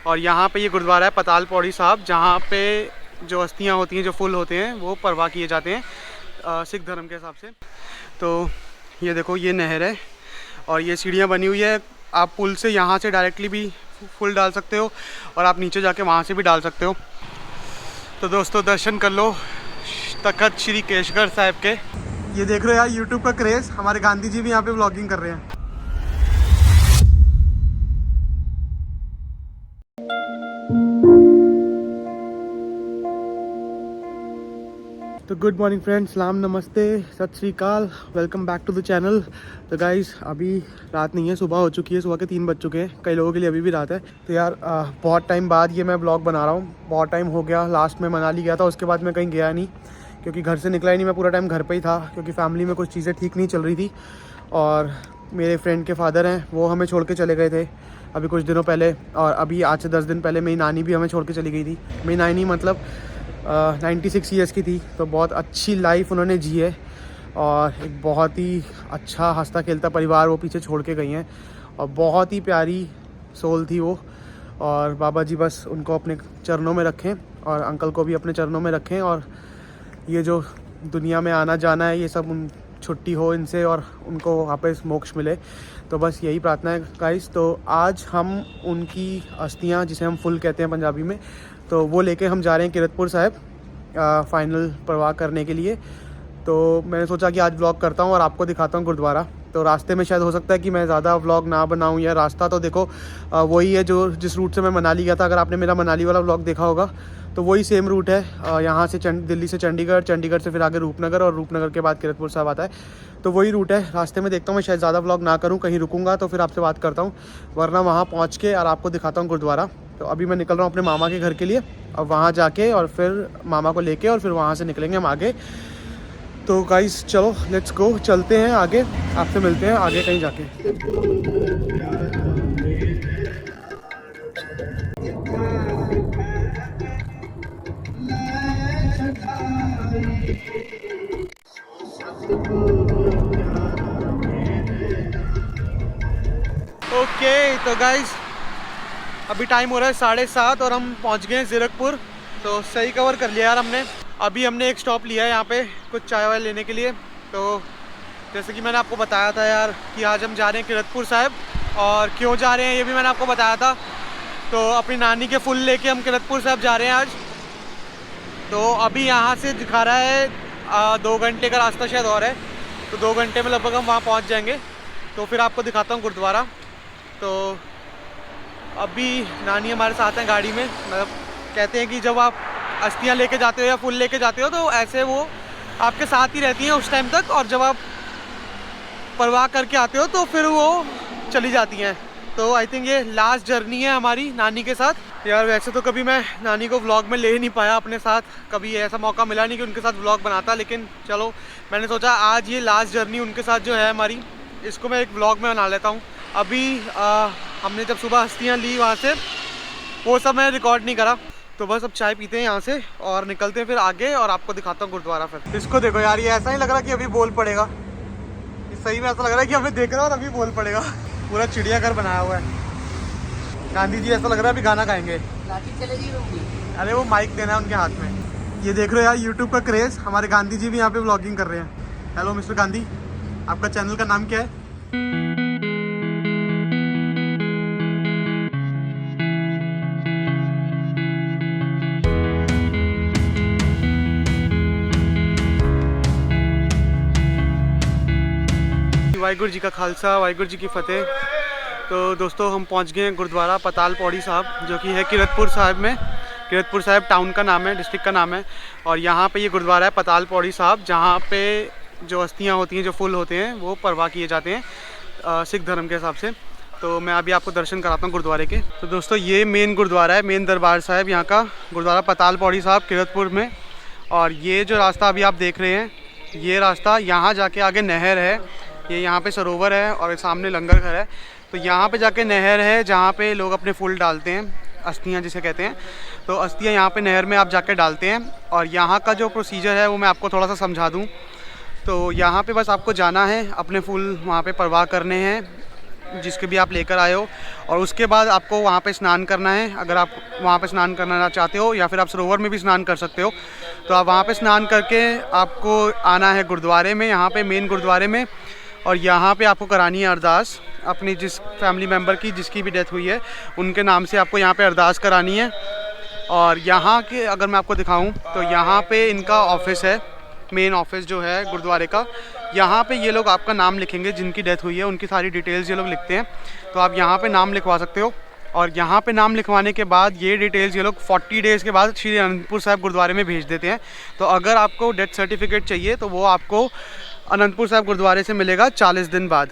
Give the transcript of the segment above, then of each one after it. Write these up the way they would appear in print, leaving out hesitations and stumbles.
और यहाँ पे ये गुरुद्वारा है पताल पौड़ी साहब, जहाँ पे जो अस्थियाँ होती हैं, जो फुल होते हैं, वो परवाह किए जाते हैं सिख धर्म के हिसाब से। तो ये देखो, ये नहर है और ये सीढ़ियाँ बनी हुई है। आप पुल से यहाँ से डायरेक्टली भी फुल डाल सकते हो और आप नीचे जाके वहाँ से भी डाल सकते हो। तो दोस्तों दर्शन कर लो तख्त श्री केशगढ़ साहिब के। ये देख रहे हो यार यूट्यूब का क्रेज़, हमारे गांधी जी भी यहाँ पे व्लॉगिंग कर रहे हैं। तो गुड मॉर्निंग फ्रेंड्स, सलाम नमस्ते सत श्री अकाल, welcome back to the channel. तो गाइस अभी रात नहीं है, सुबह हो चुकी है, सुबह के 3 बज चुके हैं। कई लोगों के लिए अभी भी रात है। तो यार बहुत टाइम बाद ये मैं ब्लॉग बना रहा हूँ। बहुत टाइम हो गया, लास्ट में मनाली गया था, उसके बाद मैं कहीं गया नहीं, क्योंकि घर से निकला ही नहीं। मैं पूरा टाइम घर पर ही था, क्योंकि फैमिली में कुछ चीज़ें ठीक नहीं चल रही थी। और मेरे फ्रेंड के फादर हैं, वो हमें छोड़ के चले गए थे अभी कुछ दिनों पहले। और अभी आज से 10 दिन पहले मेरी नानी भी हमें छोड़ के चली गई थी। मेरी नानी मतलब 96 ईयर्स की थी। तो बहुत अच्छी लाइफ उन्होंने जी है और एक बहुत ही अच्छा हंसता खेलता परिवार वो पीछे छोड़ के गई हैं। और बहुत ही प्यारी सोल थी वो। और बाबा जी बस उनको अपने चरणों में रखें और अंकल को भी अपने चरणों में रखें। और ये जो दुनिया में आना जाना है, ये सब उन छुट्टी हो इनसे और उनको वापस मोक्ष मिले। तो बस यही प्रार्थना है गाइस। तो आज हम उनकी अस्थियाँ, जिसे हम फुल कहते हैं पंजाबी में, तो वो लेके हम जा रहे हैं कीरतपुर साहिब फाइनल परवाह करने के लिए। तो मैंने सोचा कि आज व्लॉग करता हूँ और आपको दिखाता हूँ गुरुद्वारा। तो रास्ते में शायद हो सकता है कि मैं ज़्यादा व्लॉग ना बनाऊँ, या रास्ता तो देखो वही है जो जिस रूट से मैं मनाली गया था। अगर आपने मेरा मनाली वाला व्लॉग देखा होगा तो वही सेम रूट है। यहाँ से दिल्ली से चंडीगढ़, चंडीगढ़ से फिर आगे रूपनगर, और रूपनगर के बाद कीरतपुर साहिब आता है। तो वही रूट है। रास्ते में देखता हूँ, मैं शायद ज़्यादा व्लॉग ना करूँ, कहीं रुकूंगा तो फिर आपसे बात करता हूँ, वरना वहाँ पहुँच के और आपको दिखाता हूँ गुरुद्वारा। तो अभी मैं निकल रहा हूँ अपने मामा के घर के लिए, और वहाँ जाके और फिर मामा को लेके और फिर वहाँ से निकलेंगे हम आगे। तो गाइस चलो लेट्स गो, चलते हैं आगे, आपसे मिलते हैं आगे कहीं जाके। ओके तो गाइस अभी टाइम हो रहा है 7:30 और हम पहुंच गए हैं ज़ीरकपुर। तो सही कवर कर लिया यार हमने। अभी हमने एक स्टॉप लिया है यहाँ पे कुछ चाय वाय लेने के लिए। तो जैसे कि मैंने आपको बताया था यार कि आज हम जा रहे हैं कीरतपुर साहिब, और क्यों जा रहे हैं ये भी मैंने आपको बताया था। तो अपनी नानी के फुल लेके हम कीरतपुर साहिब जा रहे हैं आज। तो अभी यहाँ से दिखा रहा है 2 घंटे का रास्ता शायद और है। तो 2 घंटे में लगभग हम वहाँ पहुँच जाएंगे। तो फिर आपको दिखाता हूँ गुरुद्वारा। तो अभी नानी हमारे साथ हैं गाड़ी में। मतलब कहते हैं कि जब आप अस्थियाँ लेके जाते हो या फुल लेके जाते हो तो ऐसे वो आपके साथ ही रहती हैं उस टाइम तक, और जब आप परवाह करके आते हो तो फिर वो चली जाती हैं। तो आई थिंक ये लास्ट जर्नी है हमारी नानी के साथ। यार वैसे तो कभी मैं नानी को व्लॉग में ले ही नहीं पाया अपने साथ, कभी ऐसा मौका मिला नहीं कि उनके साथ व्लॉग बनाता। लेकिन चलो मैंने सोचा आज ये लास्ट जर्नी उनके साथ जो है हमारी, इसको मैं एक व्लॉग में बना लेता हूँ। अभी हमने जब सुबह अस्थियाँ ली वहाँ से, वो सब मैं रिकॉर्ड नहीं करा। तो बस अब चाय पीते हैं यहाँ से और निकलते हैं फिर आगे, और आपको दिखाता हूँ गुरुद्वारा। फिर इसको देखो यार, ये ऐसा ही लग रहा कि अभी बोल पड़ेगा। सही में ऐसा लग रहा है कि हमें देख रहा है और अभी बोल पड़ेगा। पूरा चिड़ियाघर बनाया हुआ है। गांधी जी ऐसा लग रहा है अभी गाना गाएंगे। अरे वो माइक देना है उनके हाथ में। ये देख रहे हो यार यूट्यूब का क्रेज़, हमारे गांधी जी भी यहाँ पे व्लॉगिंग कर रहे हैं। हेलो मिस्टर गांधी, आपका चैनल का नाम क्या है? वाहिगुरू जी का खालसा, वाहिगुरू जी की फतेह। तो दोस्तों हम पहुंच गए हैं गुरुद्वारा पताल पौड़ी साहब, जो कि है कीरतपुर साहिब में। कीरतपुर साहिब टाउन का नाम है, डिस्ट्रिक्ट का नाम है। और यहाँ पे ये गुरुद्वारा है पताल पौड़ी साहब, जहाँ पे जो अस्थियाँ होती हैं, जो फुल होते हैं, वो परवाह किए जाते हैं सिख धर्म के हिसाब से। तो मैं अभी आपको दर्शन कराता हूँ गुरुद्वारे के। तो दोस्तों ये मेन गुरुद्वारा है, मेन दरबार साहिब यहाँ का, गुरुद्वारा पताल पौड़ी साहब कीरतपुर में। और ये जो रास्ता अभी आप देख रहे हैं, ये रास्ता यहाँ जाके आगे नहर है, ये यहाँ पे सरोवर है और सामने लंगर घर है। तो यहाँ पे जाके नहर है जहाँ पे लोग अपने फूल डालते हैं, अस्थियाँ जिसे कहते हैं। तो अस्थियाँ यहाँ पे नहर में आप जाके डालते हैं। और यहाँ का जो प्रोसीजर है वो मैं आपको थोड़ा सा समझा दूँ। तो यहाँ पे बस आपको जाना है, अपने फूल वहाँ पे परवाह करने हैं, जिसके भी आप लेकर आए हो, और उसके बाद आपको वहाँ पे स्नान करना है। अगर आप वहाँ पे स्नान करना चाहते हो या फिर आप सरोवर में भी स्नान कर सकते हो, तो आप वहाँ पे स्नान करके आपको आना है गुरुद्वारे में, यहाँ पे मेन गुरुद्वारे में, और यहाँ पे आपको करानी है अरदास अपनी जिस फैमिली मेम्बर की जिसकी भी डेथ हुई है उनके नाम से आपको यहाँ पे अरदास करानी है। और यहाँ के अगर मैं आपको दिखाऊं तो यहाँ पे इनका ऑफिस है, मेन ऑफिस जो है गुरुद्वारे का। यहाँ पे ये लोग आपका नाम लिखेंगे, जिनकी डेथ हुई है उनकी सारी डिटेल्स ये लोग लिखते हैं, तो आप यहाँ पे नाम लिखवा सकते हो। और यहाँ पे नाम लिखवाने के बाद ये डिटेल्स ये लोग 40 डेज़ के बाद श्री अनंतपुर साहिब गुरुद्वारे में भेज देते हैं। तो अगर आपको डेथ सर्टिफिकेट चाहिए तो वो आपको अनंतपुर साहिब गुरुद्वारे से मिलेगा 40 दिन बाद।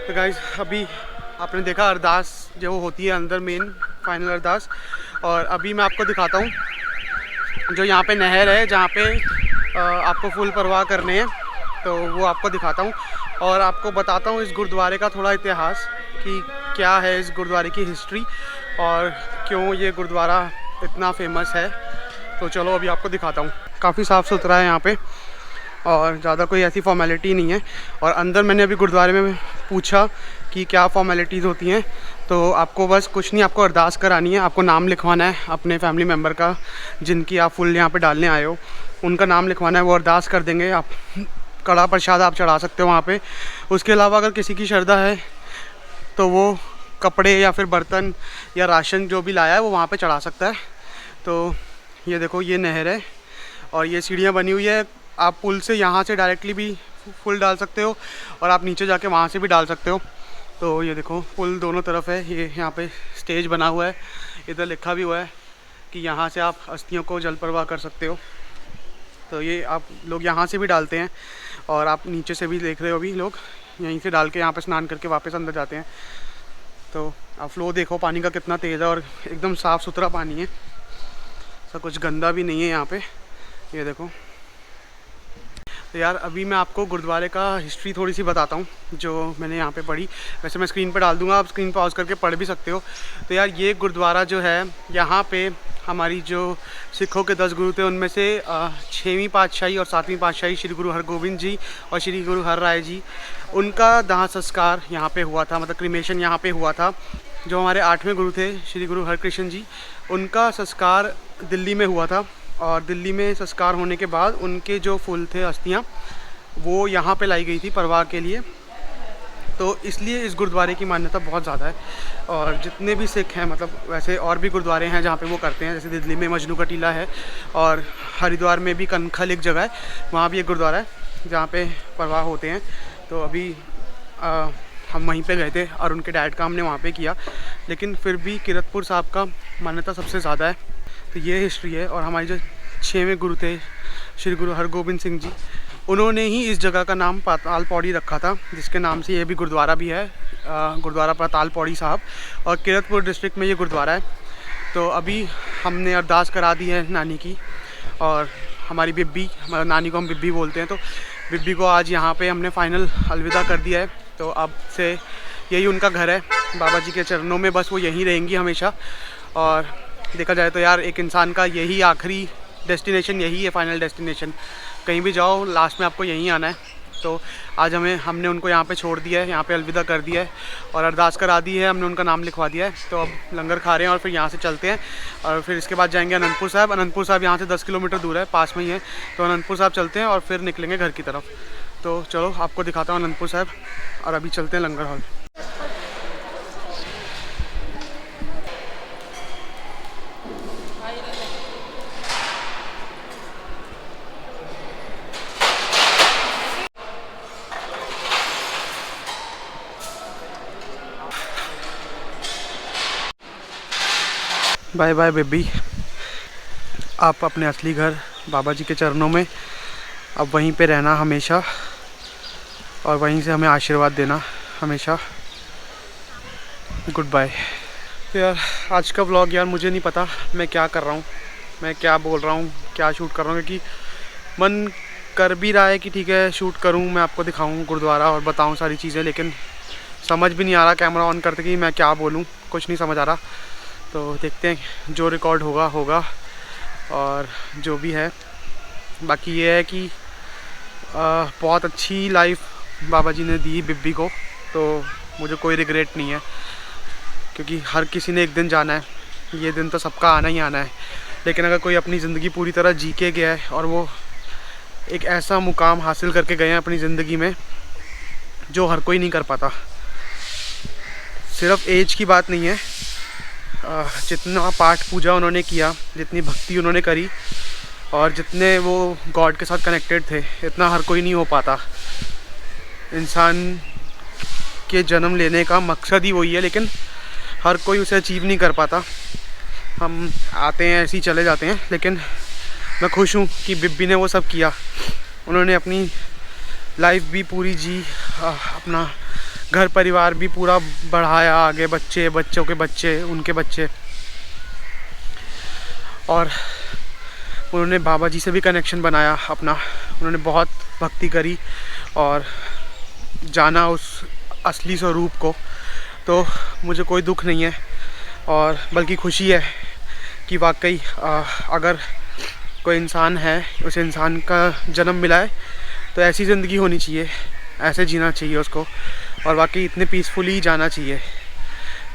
तो गाइस अभी आपने देखा अरदास जो होती है अंदर मेन फाइनल अरदास, और अभी मैं आपको दिखाता हूँ जो यहाँ पे नहर है जहाँ पे आपको फुल परवाह करने हैं, तो वो आपको दिखाता हूँ और आपको बताता हूँ इस गुरुद्वारे का थोड़ा इतिहास कि क्या है इस गुरुद्वारे की हिस्ट्री और क्यों ये गुरुद्वारा इतना फेमस है। तो चलो अभी आपको दिखाता हूँ। काफ़ी साफ़ सुथरा है यहाँ पे और ज़्यादा कोई ऐसी फॉर्मेलिटी नहीं है। और अंदर मैंने अभी गुरुद्वारे में पूछा कि क्या फॉर्मेलिटीज़ होती हैं, तो आपको बस कुछ नहीं, आपको अरदास करानी है, आपको नाम लिखवाना है अपने फैमिली मेम्बर का जिनकी आप फुल यहाँ पे डालने आए हो, उनका नाम लिखवाना है, वो अरदास कर देंगे। आप कड़ा प्रसाद आप चढ़ा सकते हो वहाँ पे। उसके अलावा अगर किसी की श्रद्धा है तो वो कपड़े या फिर बर्तन या राशन जो भी लाया है वो वहाँ पे चढ़ा सकता है। तो ये देखो ये नहर है और ये सीढ़ियाँ बनी हुई है। आप पुल से यहाँ से डायरेक्टली भी फुल डाल सकते हो और आप नीचे जाके वहाँ से भी डाल सकते हो। तो ये देखो पुल दोनों तरफ है, ये यहाँ पे स्टेज बना हुआ है, इधर लिखा भी हुआ है कि यहाँ से आप अस्थियों को जल प्रवाह कर सकते हो। तो ये आप लोग यहाँ से भी डालते हैं और आप नीचे से भी देख रहे हो, अभी लोग यहीं से डाल के यहाँ पे स्नान करके वापस अंदर जाते हैं। तो आप फ्लो देखो पानी का कितना तेज़ है और एकदम साफ़ सुथरा पानी है, सब कुछ गंदा भी नहीं है यहाँ पे। ये देखो। तो यार अभी मैं आपको गुरुद्वारे का हिस्ट्री थोड़ी सी बताता हूँ जो मैंने यहाँ पे पढ़ी। वैसे मैं स्क्रीन पर डाल दूँगा, आप स्क्रीन पॉज करके पढ़ भी सकते हो। तो यार ये गुरुद्वारा जो है, यहाँ पे हमारी जो सिखों के 10 गुरु थे उनमें से 6वीं पातशाही और 7वीं पातशाही श्री गुरु हरगोबिंद जी और श्री गुरु हर राय जी, उनका दाह संस्कार यहाँ पे हुआ था, मतलब क्रिमेशन यहाँ पे हुआ था। जो हमारे 8वें गुरु थे श्री गुरु हरकृष्ण जी, उनका संस्कार दिल्ली में हुआ था और दिल्ली में संस्कार होने के बाद उनके जो फूल थे अस्थियाँ वो यहाँ पे लाई गई थी परवाह के लिए। तो इसलिए इस गुरुद्वारे की मान्यता बहुत ज़्यादा है। और जितने भी सिख हैं, मतलब वैसे और भी गुरुद्वारे हैं जहाँ पे वो करते हैं, जैसे दिल्ली में मजनू का टीला है और हरिद्वार में भी कनखल एक जगह है, वहाँ भी एक गुरुद्वारा है जहाँ पे परवाह होते हैं। तो अभी हम वहीं पे गए थे और उनके डैड का हमने वहाँ पे किया, लेकिन फिर भी कीरतपुर साहब का मान्यता सबसे ज़्यादा है। तो ये हिस्ट्री है। और हमारे जो 6वें गुरु थे श्री गुरु हरगोबिंद सिंह जी, उन्होंने ही इस जगह का नाम पाताल पौड़ी रखा था, जिसके नाम से ये भी गुरुद्वारा भी है, गुरुद्वारा पाताल पौड़ी साहब। और कीरतपुर डिस्ट्रिक्ट में ये गुरुद्वारा है। तो अभी हमने अरदास करा दी है नानी की, और हमारी बिब्बी, नानी को हम बिब्बी बोलते हैं, तो बिब्बी को आज यहाँ पे हमने फ़ाइनल अलविदा कर दिया है। तो अब से यही उनका घर है, बाबा जी के चरणों में बस वो यहीं रहेंगी हमेशा। और देखा जाए तो यार एक इंसान का यही आखिरी डेस्टिनेशन यही है, फाइनल डेस्टिनेशन। कहीं भी जाओ लास्ट में आपको यहीं आना है। तो आज हमने उनको यहाँ पे छोड़ दिया है, यहाँ पे अलविदा कर दिया है और अरदास करा दी है, हमने उनका नाम लिखवा दिया है। तो अब लंगर खा रहे हैं और फिर यहाँ से चलते हैं और फिर इसके बाद जाएंगे अनंतपुर साहिब। अनंतपुर साहिब यहाँ से 10 किलोमीटर दूर है, पास में ही है। तो अनंतपुर साहिब चलते हैं और फिर निकलेंगे घर की तरफ। तो चलो आपको दिखाता हूँ अनंतपुर साहिब, और अभी चलते हैं लंगर हॉल। बाय बाय बेबी, आप अपने असली घर बाबा जी के चरणों में, अब वहीं पे रहना हमेशा और वहीं से हमें आशीर्वाद देना हमेशा। Goodbye. तो यार आज का व्लॉग यार मुझे नहीं पता मैं क्या कर रहा हूँ, मैं क्या बोल रहा हूँ, क्या शूट कर रहा हूँ, क्योंकि मन कर भी रहा है कि ठीक है शूट करूँ, मैं आपको दिखाऊँ गुरुद्वारा और बताऊँ सारी चीज़ें, लेकिन समझ भी नहीं आ रहा कैमरा ऑन करते कि मैं क्या बोलूँ, कुछ नहीं समझ आ रहा। तो देखते हैं जो रिकॉर्ड होगा होगा और जो भी है। बाकी ये है कि बहुत अच्छी लाइफ बाबा जी ने दी बिब्बी को, तो मुझे कोई रिग्रेट नहीं है, क्योंकि हर किसी ने एक दिन जाना है, ये दिन तो सबका आना ही आना है। लेकिन अगर कोई अपनी ज़िंदगी पूरी तरह जी के गया है और वो एक ऐसा मुकाम हासिल करके गए हैं अपनी ज़िंदगी में जो हर कोई नहीं कर पाता। सिर्फ एज की बात नहीं है, जितना पाठ पूजा उन्होंने किया, जितनी भक्ति उन्होंने करी और जितने वो गॉड के साथ कनेक्टेड थे, इतना हर कोई नहीं हो पाता। इंसान के जन्म लेने का मकसद ही वही है, लेकिन हर कोई उसे अचीव नहीं कर पाता। हम आते हैं ऐसे ही चले जाते हैं, लेकिन मैं खुश हूँ कि बिब्बी ने वो सब किया। उन्होंने अपनी लाइफ भी पूरी जी, अपना घर परिवार भी पूरा बढ़ाया आगे, बच्चे, बच्चों के बच्चे, उनके बच्चे, और उन्होंने बाबा जी से भी कनेक्शन बनाया अपना। उन्होंने बहुत भक्ति करी और जाना उस असली स्वरूप को। तो मुझे कोई दुख नहीं है और बल्कि खुशी है कि वाकई अगर कोई इंसान है, उस इंसान का जन्म मिला है तो ऐसी ज़िंदगी होनी चाहिए, ऐसे जीना चाहिए उसको, और वाकई इतने पीसफुली जाना चाहिए।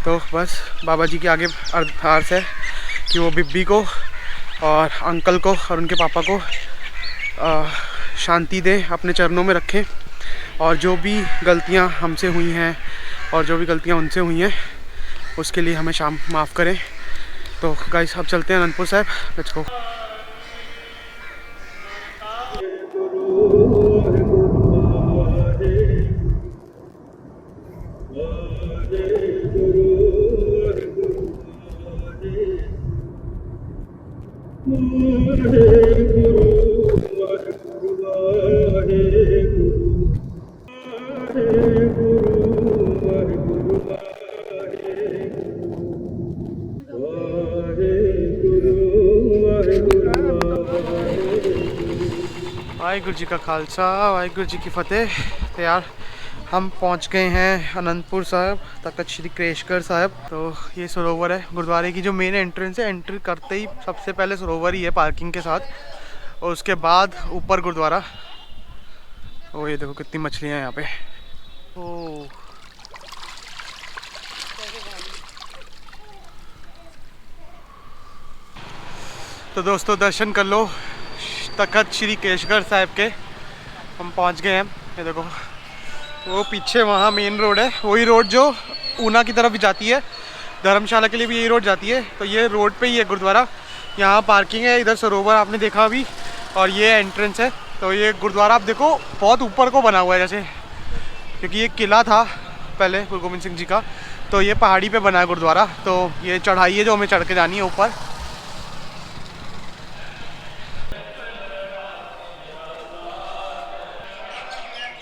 तो बस बाबा जी के आगे अरदास है कि वो बिब्बी को और अंकल को और उनके पापा को शांति दें, अपने चरणों में रखें, और जो भी गलतियां हमसे हुई हैं और जो भी गलतियां उनसे हुई हैं उसके लिए हमें माफ़ करें। तो गाइस अब चलते हैं अनंतपुर साहिब, लेट्स गो। वाहिगुरु जी का खालसा, वाहिगुरु जी की फतेह। तो यार हम पहुंच गए हैं अनंतपुर साहिब, तख्त श्री केशगढ़ साहिब। तो ये सरोवर है गुरुद्वारे की जो मेन एंट्रेंस है। एंट्री करते ही सबसे पहले सरोवर ही है पार्किंग के साथ, और उसके बाद ऊपर गुरुद्वारा। ओ ये देखो कितनी मछलियाँ हैं यहाँ पे। ओ तो दोस्तों दर्शन कर लो तख्त श्री केशगढ़ साहिब के। हम पहुंच गए हैं। ये देखो वो पीछे वहाँ मेन रोड है, वही रोड जो ऊना की तरफ भी जाती है, धर्मशाला के लिए भी यही रोड जाती है। तो ये रोड पे ही है गुरुद्वारा, यहाँ पार्किंग है, इधर सरोवर आपने देखा अभी, और ये एंट्रेंस है। तो ये गुरुद्वारा आप देखो बहुत ऊपर को बना हुआ है जैसे, क्योंकि ये किला था पहले गुरु गोबिंद सिंह जी का, तो ये पहाड़ी पे बना है गुरुद्वारा। तो ये चढ़ाई है जो हमें चढ़ के जानी है ऊपर।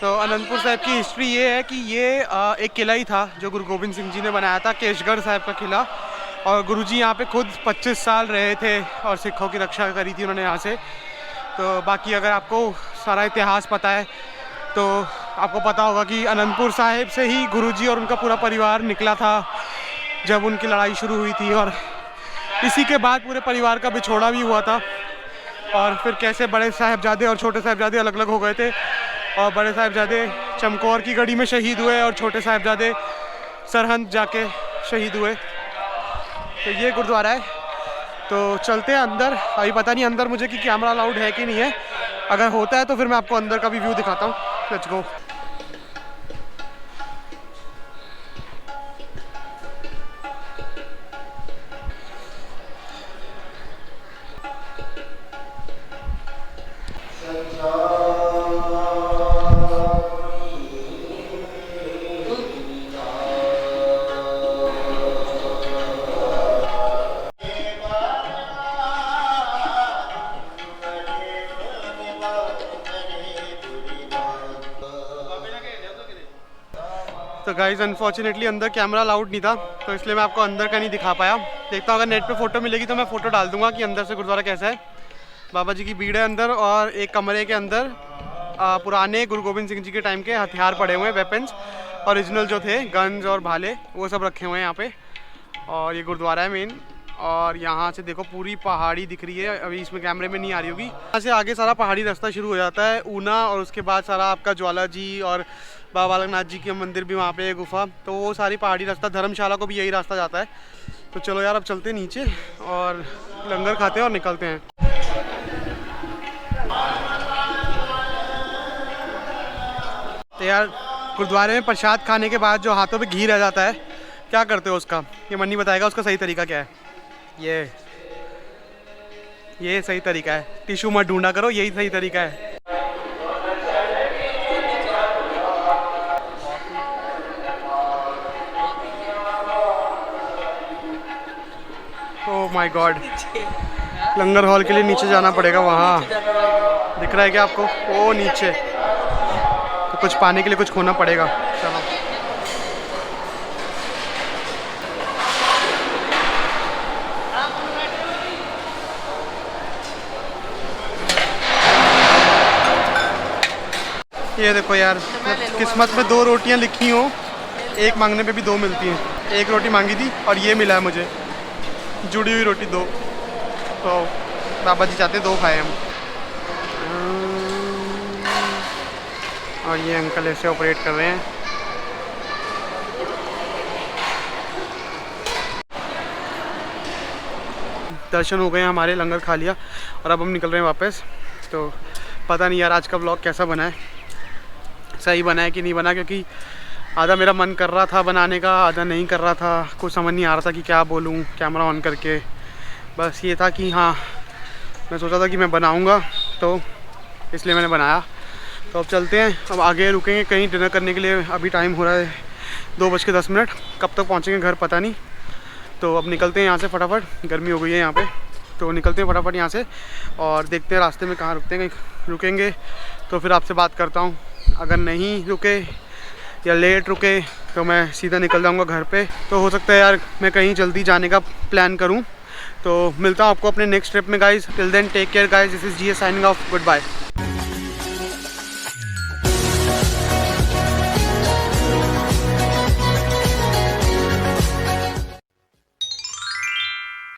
तो अनंतपुर साहिब की हिस्ट्री ये है कि ये एक किला ही था जो गुरु गोबिंद सिंह जी ने बनाया था, केशगढ़ साहिब का किला। और गुरुजी यहाँ पे खुद 25 साल रहे थे और सिखों की रक्षा करी थी उन्होंने यहाँ से। तो बाकी अगर आपको सारा इतिहास पता है तो आपको पता होगा कि अनंतपुर साहिब से ही गुरुजी और उनका पूरा परिवार निकला था जब उनकी लड़ाई शुरू हुई थी, और इसी के बाद पूरे परिवार का बिछोड़ा भी हुआ था। और फिर कैसे बड़े साहिबजादे और छोटे साहिबजादे अलग अलग हो गए थे, और बड़े साहिबजादे चमकौर की गढ़ी में शहीद हुए और छोटे साहिबजादे सरहंद जाके शहीद हुए। तो ये गुरुद्वारा है। तो चलते हैं अंदर। अभी पता नहीं अंदर मुझे कि कैमरा अलाउड है कि नहीं है, अगर होता है तो फिर मैं आपको अंदर का भी व्यू दिखाता हूँ। Let's go. गाइस अनफॉर्चुनेटली अंदर कैमरा अलाउड नहीं था, तो इसलिए मैं आपको अंदर का नहीं दिखा पाया। देखता हूँ अगर नेट पे फ़ोटो मिलेगी तो मैं फ़ोटो डाल दूंगा कि अंदर से गुरुद्वारा कैसा है। बाबा जी की भीड़ है अंदर, और एक कमरे के अंदर पुराने गुरु गोबिंद सिंह जी के टाइम के हथियार पड़े हुए हैं, वेपन्स ओरिजिनल जो थे, गन्स और भाले, वो सब रखे हुए हैं यहाँ पे। और ये गुरुद्वारा है मेन। और यहाँ से देखो पूरी पहाड़ी दिख रही है, अभी इसमें कैमरे में नहीं आ रही होगी। यहाँ से आगे सारा पहाड़ी रास्ता शुरू हो जाता है, ऊना, और उसके बाद सारा आपका ज्वाला जी और बाबा बालकनाथ जी के मंदिर भी वहाँ पे है, गुफा, तो वो सारी पहाड़ी रास्ता, धर्मशाला को भी यही रास्ता जाता है। तो चलो यार अब चलते हैं नीचे और लंगर खाते हैं और निकलते हैं। तो यार गुरुद्वारे में प्रसाद खाने के बाद जो हाथों पे घी रह जाता है, क्या करते हो उसका? ये मन्नी बताएगा उसका सही तरीका क्या है। ये सही तरीका है, टिश्यू मत ढूंढा करो, यही सही तरीका है। Oh my God, langar hall के लिए नीचे जाना पड़ेगा, वहाँ दिख रहा है क्या आपको? वो नीचे, तो कुछ पाने के लिए कुछ खोना पड़ेगा। चलो ये देखो यार, किस्मत में 2 रोटियां लिखी हो, एक मांगने पे भी 2 मिलती हैं। एक रोटी मांगी थी और ये मिला है मुझे, जुड़ी हुई रोटी 2। तो बाबा जी चाहते 2 खाए हम। और ये अंकल ऐसे ऑपरेट कर रहे हैं। दर्शन हो गए हमारे, लंगर खा लिया और अब हम निकल रहे हैं वापस। तो पता नहीं यार आज का व्लॉग कैसा बना है, सही बना है कि नहीं बना, क्योंकि आधा मेरा मन कर रहा था बनाने का, आधा नहीं कर रहा था। कुछ समझ नहीं आ रहा था कि क्या बोलूँ कैमरा ऑन करके। बस ये था कि हाँ, मैं सोचा था कि मैं बनाऊँगा, तो इसलिए मैंने बनाया। तो अब चलते हैं, अब आगे रुकेंगे कहीं डिनर करने के लिए। अभी टाइम हो रहा है 2:10, कब तक पहुँचेंगे घर पता नहीं। तो अब निकलते हैं यहाँ से फटाफट, गर्मी हो गई है यहाँ पे, तो निकलते हैं फटाफट यहाँ से और देखते हैं रास्ते में कहाँ रुकते हैं। कहीं रुकेंगे तो फिर आपसे बात करता हूँ, अगर नहीं रुके या लेट रुके तो मैं सीधा निकल जाऊँगा घर पे। तो हो सकता है यार मैं कहीं जल्दी जाने का प्लान करूँ। तो मिलता हूँ आपको अपने नेक्स्ट ट्रिप में guys. Till then take care guys, this is GS signing off, good bye.